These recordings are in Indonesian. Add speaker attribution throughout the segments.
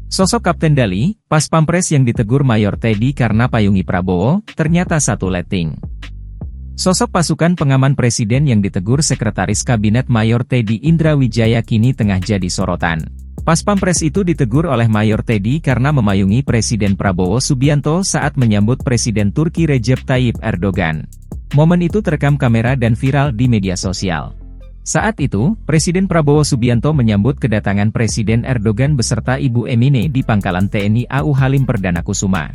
Speaker 1: Sosok Kapten Dali, Pas Pampres yang ditegur Mayor Teddy karena payungi Prabowo, ternyata satu letting. Sosok pasukan pengaman Presiden yang ditegur Sekretaris Kabinet Mayor Teddy Indra Wijaya kini tengah jadi sorotan. Pas Pampres itu ditegur oleh Mayor Teddy karena memayungi Presiden Prabowo Subianto saat menyambut Presiden Turki Recep Tayyip Erdogan. Momen itu terekam kamera dan viral di media sosial. Saat itu, Presiden Prabowo Subianto menyambut kedatangan Presiden Erdogan beserta Ibu Emine di Pangkalan TNI AU Halim Perdana Kusuma.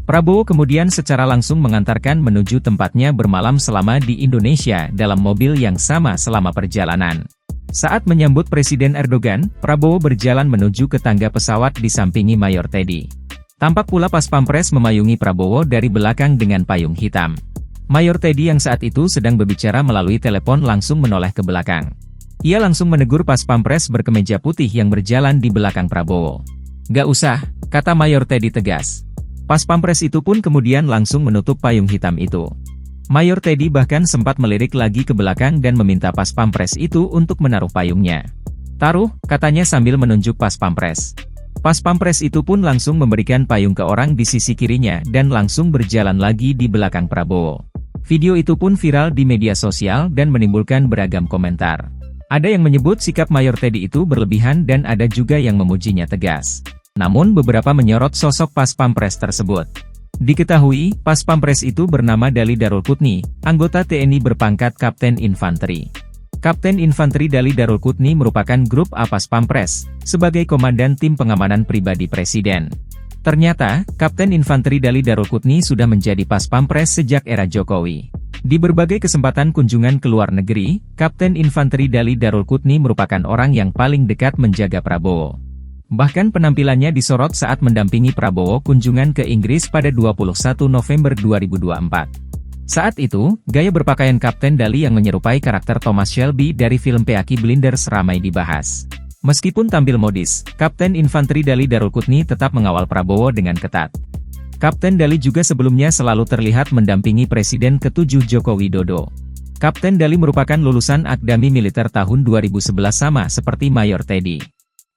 Speaker 1: Prabowo kemudian secara langsung mengantarkan menuju tempatnya bermalam selama di Indonesia dalam mobil yang sama selama perjalanan. Saat menyambut Presiden Erdogan, Prabowo berjalan menuju ke tangga pesawat disampingi Mayor Teddy. Tampak pula Pas Pampres memayungi Prabowo dari belakang dengan payung hitam. Mayor Teddy yang saat itu sedang berbicara melalui telepon langsung menoleh ke belakang. Ia langsung menegur Pas Pampres berkemeja putih yang berjalan di belakang Prabowo. "Gak usah," kata Mayor Teddy tegas. Pas Pampres itu pun kemudian langsung menutup payung hitam itu. Mayor Teddy bahkan sempat melirik lagi ke belakang dan meminta Pas Pampres itu untuk menaruh payungnya. "Taruh," katanya sambil menunjuk Pas Pampres. Pas Pampres itu pun langsung memberikan payung ke orang di sisi kirinya dan langsung berjalan lagi di belakang Prabowo. Video itu pun viral di media sosial dan menimbulkan beragam komentar. Ada yang menyebut sikap Mayor Teddy itu berlebihan dan ada juga yang memujinya tegas. Namun beberapa menyorot sosok Pas Pampres tersebut. Diketahui, Pas Pampres itu bernama Dali Darul Kutni, anggota TNI berpangkat Kapten Infanteri. Kapten Infanteri Dali Darul Kutni merupakan grup A Pas Pampres, sebagai komandan tim pengamanan pribadi Presiden. Ternyata, Kapten Infanteri Dali Darul Kutni sudah menjadi Pas Pampres sejak era Jokowi. Di berbagai kesempatan kunjungan ke luar negeri, Kapten Infanteri Dali Darul Kutni merupakan orang yang paling dekat menjaga Prabowo. Bahkan penampilannya disorot saat mendampingi Prabowo kunjungan ke Inggris pada 21 November 2024. Saat itu, gaya berpakaian Kapten Dali yang menyerupai karakter Thomas Shelby dari film Peaky Blinders ramai dibahas. Meskipun tampil modis, Kapten Infanteri Dali Darul Kutni tetap mengawal Prabowo dengan ketat. Kapten Dali juga sebelumnya selalu terlihat mendampingi Presiden ke-7 Joko Widodo. Kapten Dali merupakan lulusan Akademi Militer tahun 2011 sama seperti Mayor Teddy.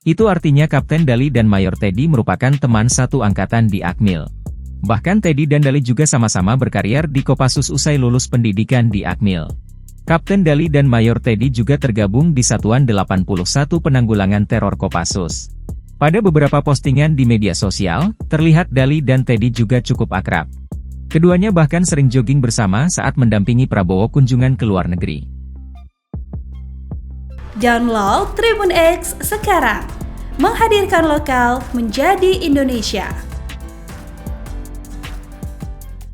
Speaker 1: Itu artinya Kapten Dali dan Mayor Teddy merupakan teman satu angkatan di Akmil. Bahkan Teddy dan Dali juga sama-sama berkarier di Kopassus usai lulus pendidikan di Akmil. Kapten Dali dan Mayor Teddy juga tergabung di Satuan 81 Penanggulangan Teror Kopassus. Pada beberapa postingan di media sosial, terlihat Dali dan Teddy juga cukup akrab. Keduanya bahkan sering jogging bersama saat mendampingi Prabowo kunjungan ke luar negeri.
Speaker 2: Download Tribun X sekarang, menghadirkan lokal menjadi Indonesia.